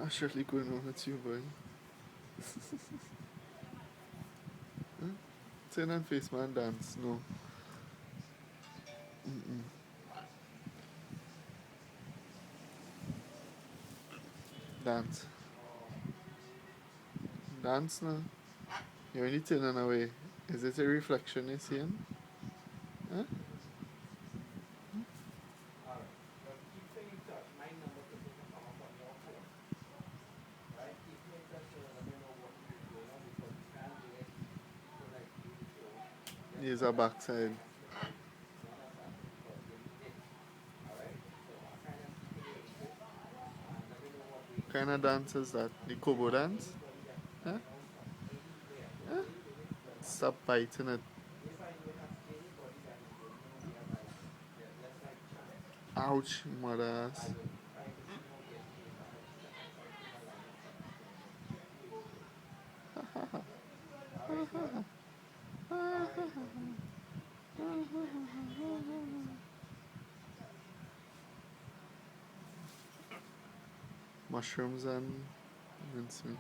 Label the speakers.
Speaker 1: What's really going on with you, boy? Huh? Turn and face man dance. No. Mm-mm. Dance. Dance now. You're only turning away. Is it a reflection you're seeing? Huh? Here's a backside. What kind of dance is that? The Kobo dance? Huh? Huh? Stop biting it. Ouch, mother ass. Mushrooms and mincemeat.